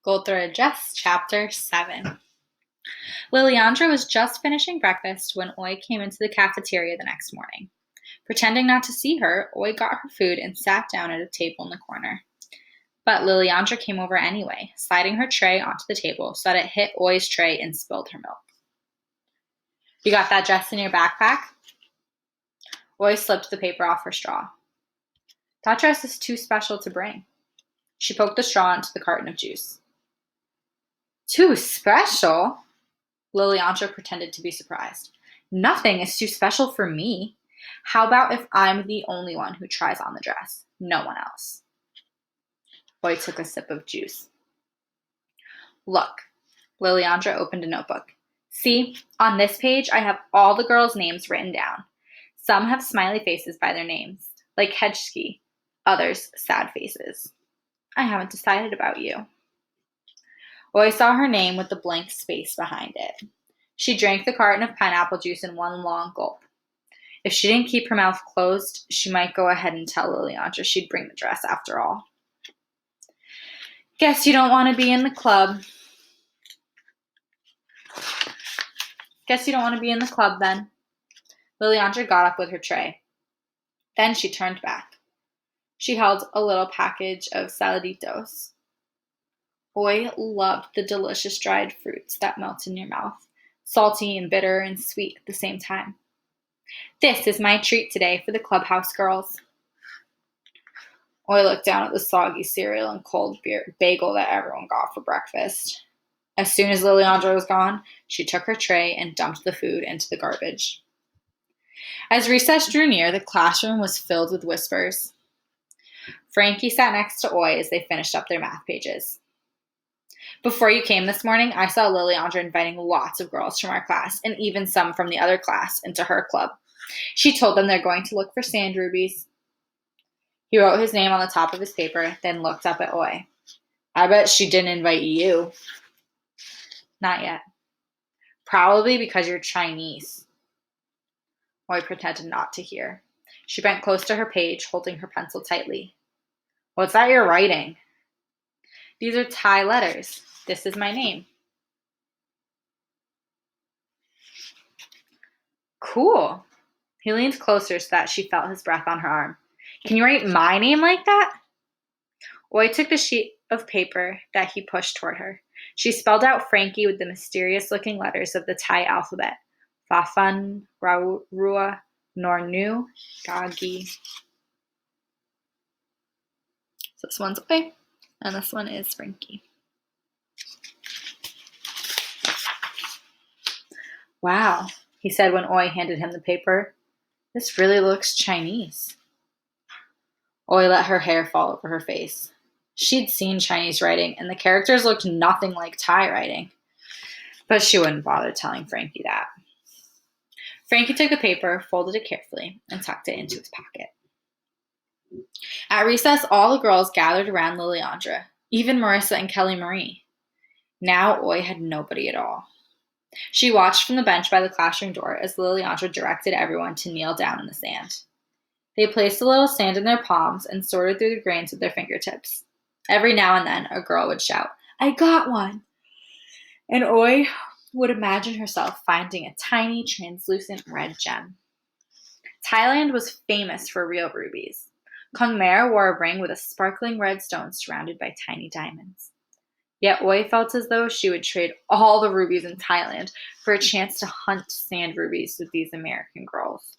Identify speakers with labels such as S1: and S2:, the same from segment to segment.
S1: Gold Thread Dress, Chapter 7. Liliandra was just finishing breakfast when Oi came into the cafeteria the next morning. Pretending not to see her, Oi got her food and sat down at a table in the corner. But Liliandra came over anyway, sliding her tray onto the table so that it hit Oi's tray and spilled her milk. You got that dress in your backpack? Oi slipped the paper off her straw. That dress is too special to bring. She poked the straw into the carton of juice. Too special? Liliandra pretended to be surprised. Nothing is too special for me. How about if I'm the only one who tries on the dress? No one else. Oi took a sip of juice. Look, Liliandra opened a notebook. See, on this page I have all the girls' names written down. Some have smiley faces by their names, like Hedgeski. Others, sad faces. I haven't decided about you. Oi saw her name with the blank space behind it. She drank the carton of pineapple juice in one long gulp. If she didn't keep her mouth closed, she might go ahead and tell Liliandra she'd bring the dress after all. Guess you don't want to be in the club. Guess you don't want to be in the club then. Liliandra got up with her tray. Then she turned back. She held a little package of saladitos. Oi loved the delicious dried fruits that melt in your mouth, salty and bitter and sweet at the same time. This is my treat today for the clubhouse girls. Oi looked down at the soggy cereal and cold bagel that everyone got for breakfast. As soon as Liliandra was gone, she took her tray and dumped the food into the garbage. As recess drew near, the classroom was filled with whispers. Frankie sat next to Oi as they finished up their math pages. Before you came this morning, I saw Liliandra inviting lots of girls from our class, and even some from the other class, into her club. She told them they're going to look for sand rubies. He wrote his name on the top of his paper, then looked up at Oi. I bet she didn't invite you. Not yet. Probably because you're Chinese. Oi pretended not to hear. She bent close to her page, holding her pencil tightly. What's that you're writing? These are Thai letters. This is my name. Cool. He leaned closer so that she felt his breath on her arm. Can you write my name like that? Oi took the sheet of paper that he pushed toward her. She spelled out Frankie with the mysterious-looking letters of the Thai alphabet. Fafan, Rua, Nornu, Gagi. So this one's Oi, and this one is Frankie. Wow, he said when Oi handed him the paper. This really looks Chinese. Oi let her hair fall over her face. She'd seen Chinese writing, and the characters looked nothing like Thai writing. But she wouldn't bother telling Frankie that. Frankie took the paper, folded it carefully, and tucked it into his pocket. At recess, all the girls gathered around Liliandra, even Marissa and Kelly Marie. Now Oi had nobody at all. She watched from the bench by the classroom door as Liliandra directed everyone to kneel down in the sand. They placed a little sand in their palms and sorted through the grains with their fingertips. Every now and then, a girl would shout, I got one! And Oi would imagine herself finding a tiny, translucent red gem. Thailand was famous for real rubies. Kong Mer wore a ring with a sparkling red stone surrounded by tiny diamonds. Yet Oi felt as though she would trade all the rubies in Thailand for a chance to hunt sand rubies with these American girls.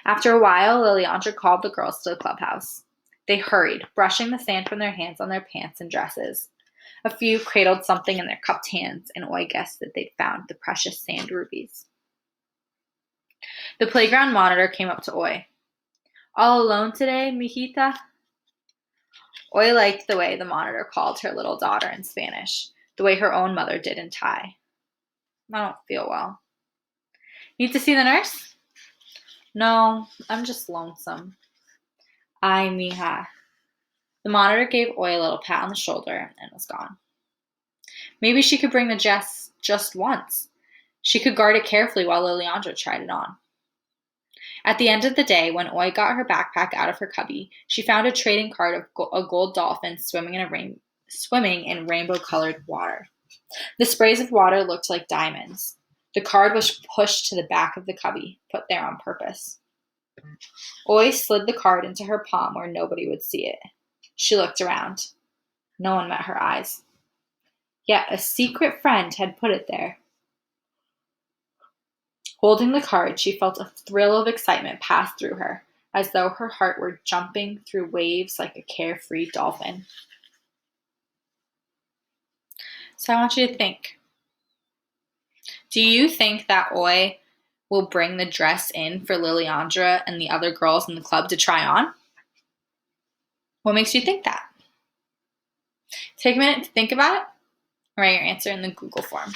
S1: After a while, Liliandra called the girls to the clubhouse. They hurried, brushing the sand from their hands on their pants and dresses. A few cradled something in their cupped hands, and Oi guessed that they'd found the precious sand rubies. The playground monitor came up to Oi. All alone today, mijita? Oi liked the way the monitor called her little daughter in Spanish, the way her own mother did in Thai. I don't feel well. Need to see the nurse? No, I'm just lonesome. Ay, mija. The monitor gave Oi a little pat on the shoulder and was gone. Maybe she could bring the dress just once. She could guard it carefully while Liliandra tried it on. At the end of the day, when Oi got her backpack out of her cubby, she found a trading card of a gold dolphin swimming swimming in rainbow-colored water. The sprays of water looked like diamonds. The card was pushed to the back of the cubby, put there on purpose. Oi slid the card into her palm where nobody would see it. She looked around. No one met her eyes. Yet a secret friend had put it there. Holding the card, she felt a thrill of excitement pass through her, as though her heart were jumping through waves like a carefree dolphin. So I want you to think. Do you think that Oi will bring the dress in for Liliandra and the other girls in the club to try on? What makes you think that? Take a minute to think about it. Write your answer in the Google form.